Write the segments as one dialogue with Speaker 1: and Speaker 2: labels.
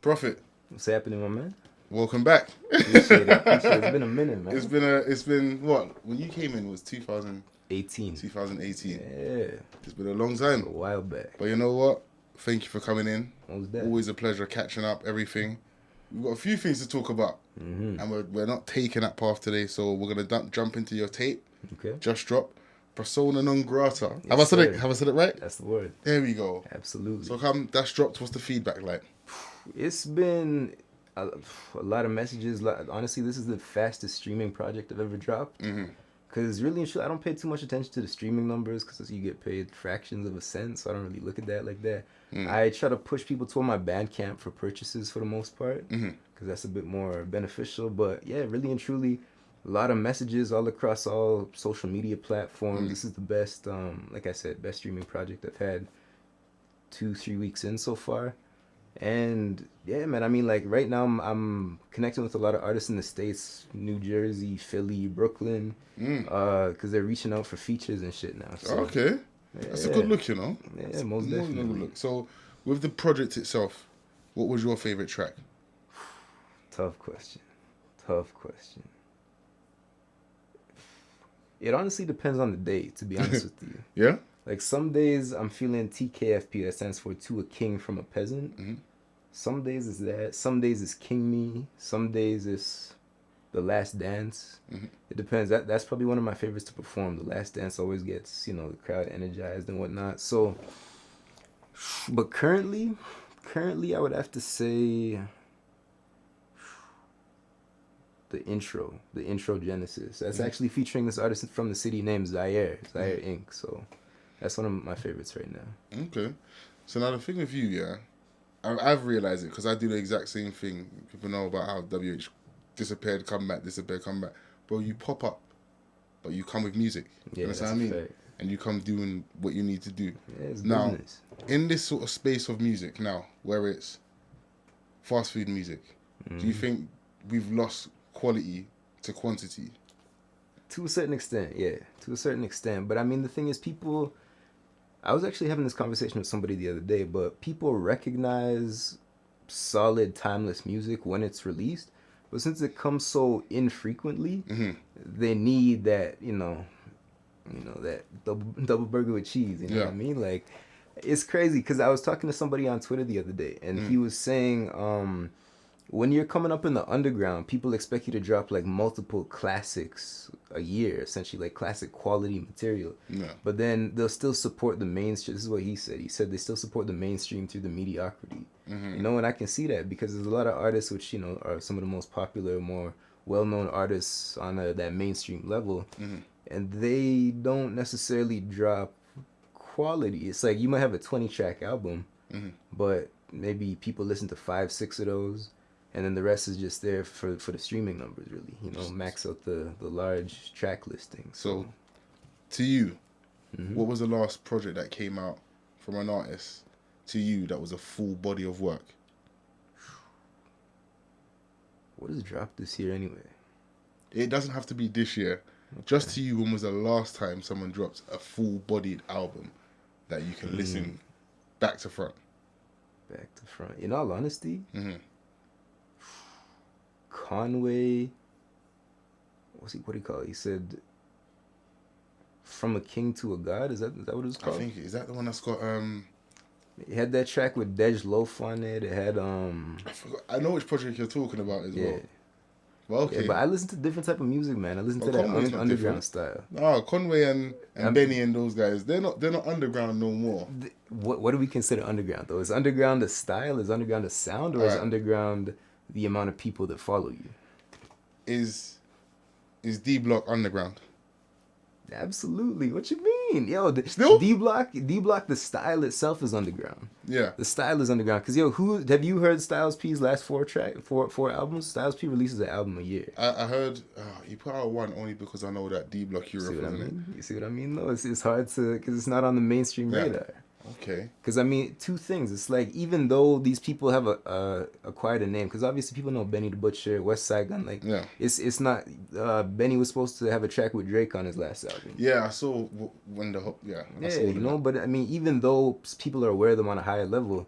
Speaker 1: Prophet,
Speaker 2: What's happening, my man?
Speaker 1: welcome back.
Speaker 2: Appreciate it. It's been a minute, man.
Speaker 1: It's been what? When you came in was
Speaker 2: 18.
Speaker 1: 2018.
Speaker 2: Yeah.
Speaker 1: It's been a long
Speaker 2: A
Speaker 1: time.
Speaker 2: while back.
Speaker 1: But you know what? Thank you for coming in.
Speaker 2: What was that?
Speaker 1: Always a pleasure catching up, everything. We've got a few things to talk about.
Speaker 2: Mm-hmm.
Speaker 1: And we're not taking that path today, so we're going to jump into your tape.
Speaker 2: Okay.
Speaker 1: Just drop. Persona non grata.
Speaker 2: Yes,
Speaker 1: Have I said it right?
Speaker 2: That's the word.
Speaker 1: There we go.
Speaker 2: Absolutely.
Speaker 1: So come, that's dropped. What's the feedback like?
Speaker 2: It's been a lot of messages. Honestly, this is the fastest streaming project I've ever dropped. Because really and truly, I don't pay too much attention to the streaming numbers because you get paid fractions of a cent, so I don't really look at that like that. I try to push people toward my Bandcamp for purchases for the most part because that's a bit more beneficial. But yeah, really and truly, a lot of messages all across all social media platforms. This is the best, like I said, best streaming project I've had 2-3 weeks in so far. And yeah, man, I mean, like right now I'm connecting with a lot of artists in the States, New Jersey, Philly, Brooklyn, because they're reaching out for features and shit now. So,
Speaker 1: Okay. That's a good look, you know?
Speaker 2: Yeah, most definitely.
Speaker 1: Good look. So, with the project itself, what was your favorite track?
Speaker 2: Tough question. It honestly depends on the day, to be honest with you.
Speaker 1: Yeah?
Speaker 2: Like some days I'm feeling TKFP, that stands for To a King from a Peasant. Some days it's that. Some days it's King Me. Some days it's The Last Dance. It depends. That's probably one of my favorites to perform. The Last Dance always gets, the crowd energized and whatnot. So, but currently I would have to say the intro Genesis. That's actually featuring this artist from the city named Zaire Inc. So that's one of my favorites right now.
Speaker 1: Okay. So now the thing with you, yeah, I've realized it because I do the exact same thing. People know about how WH disappeared, come back. Bro, you pop up, but you come with music.
Speaker 2: Yeah,
Speaker 1: You understand what I mean?
Speaker 2: fact.
Speaker 1: And you come doing what you need to do.
Speaker 2: Yeah, it's
Speaker 1: now,
Speaker 2: business.
Speaker 1: in this sort of space of music now, where it's fast food music, do you think we've lost quality to quantity?
Speaker 2: To a certain extent, yeah. To a certain extent. But I mean, the thing is, I was actually having this conversation with somebody the other day, but people recognize solid, timeless music when it's released. But since it comes so infrequently, they need that, that double burger with cheese. You know what I mean? Like, it's crazy because I was talking to somebody on Twitter the other day, and he was saying, when you're coming up in the underground, people expect you to drop like multiple classics a year, essentially like classic quality material.
Speaker 1: Yeah.
Speaker 2: But then they'll still support the mainstream. This is what he said. He said they still support the mainstream through the mediocrity. And I can see that because there's a lot of artists which, are some of the most popular, more well-known artists on that mainstream level. And they don't necessarily drop quality. It's like you might have a 20-track album, but maybe people listen to 5-6 of those. And then the rest is just there for the streaming numbers, really. Max out the large track listing.
Speaker 1: So, to you, what was the last project that came out from an artist to you that was a full body of work?
Speaker 2: What is dropped this year anyway?
Speaker 1: It doesn't have to be this year. Okay. Just to you, when was the last time someone dropped a full-bodied album that you can listen back to front?
Speaker 2: Back to front. In all honesty, Conway, what do you call it? He said, From a King to a God? Is that what it's called?
Speaker 1: I think, is that the one that's got,
Speaker 2: It had that track with Dej Loaf on it. It had,
Speaker 1: I forgot. I know which project you're talking about as well. Well, okay.
Speaker 2: Yeah, but I listen to different type of music, man. I listen to that underground different style.
Speaker 1: No, Conway and Benny and those guys, they're not underground no more.
Speaker 2: What do we consider underground though? Is underground a style? Is underground a sound? Or is underground the amount of people that follow you?
Speaker 1: Is D Block underground?
Speaker 2: Absolutely. What you mean? Yo,
Speaker 1: Still?
Speaker 2: D Block, the style itself is underground.
Speaker 1: Yeah.
Speaker 2: The style is underground. Cause have you heard Styles P's last four albums? Styles P releases an album a year.
Speaker 1: I heard he put out one only because I know that D Block Europe.
Speaker 2: You see what I mean? Though it's hard to, cause it's not on the mainstream radar.
Speaker 1: Okay.
Speaker 2: Because I mean, two things. It's like even though these people have acquired a name, because obviously people know Benny the Butcher, West Side Gun. Like, it's not. Benny was supposed to have a track with Drake on his last album.
Speaker 1: Yeah, I saw when the I saw
Speaker 2: But I mean, even though people are aware of them on a higher level,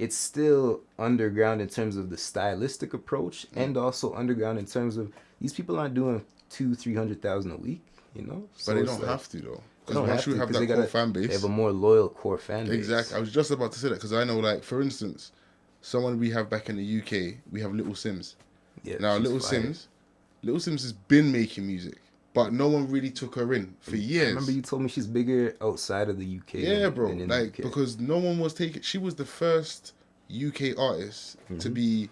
Speaker 2: it's still underground in terms of the stylistic approach, and also underground in terms of these people aren't doing 200,000-300,000 a week, you know.
Speaker 1: But they don't
Speaker 2: like,
Speaker 1: have to though,
Speaker 2: they
Speaker 1: because
Speaker 2: don't
Speaker 1: once you have
Speaker 2: 'cause
Speaker 1: that core fan base,
Speaker 2: they have a more loyal core fan base.
Speaker 1: exactly. I was just about to say that because I know, like for instance, someone we have back in the UK, we have Little Sims.
Speaker 2: Yeah,
Speaker 1: Now
Speaker 2: she's
Speaker 1: Little
Speaker 2: fire.
Speaker 1: Sims has been making music, but no one really took her in for years.
Speaker 2: I remember you told me she's bigger outside of the UK.
Speaker 1: Yeah, bro.
Speaker 2: Than in
Speaker 1: Like
Speaker 2: the UK.
Speaker 1: because no one was taking. She was the first UK artist to be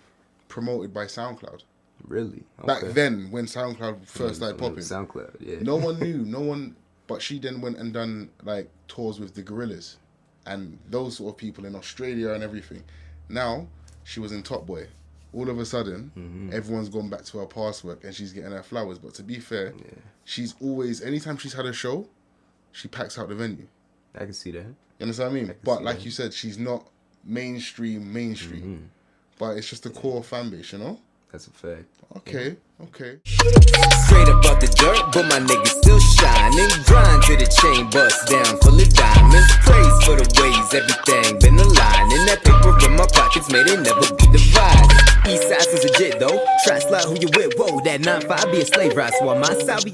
Speaker 1: promoted by SoundCloud.
Speaker 2: Really?
Speaker 1: Back then, when SoundCloud first started popping,
Speaker 2: SoundCloud, yeah.
Speaker 1: no one knew. No one. But she then went and done like tours with the Gorillas, and those sort of people in Australia and everything. Now she was in Top Boy. All of a sudden, everyone's gone back to her past work and she's getting her flowers. But to be fair, she's always, anytime she's had a show, she packs out the venue.
Speaker 2: I can see that.
Speaker 1: You understand what I mean? But like you said, she's not mainstream. But it's just a core fan base, you know?
Speaker 2: That's a fact.
Speaker 1: Okay.
Speaker 3: Straight up out the dirt, but my niggas still shining. Grind to the chain, bust down full of diamonds. Praise for the ways everything been aligning. That paper in my pockets made it never be divided. East side is legit though. Try slide who you with, whoa. That 9-5 be a slave ride, so on my side be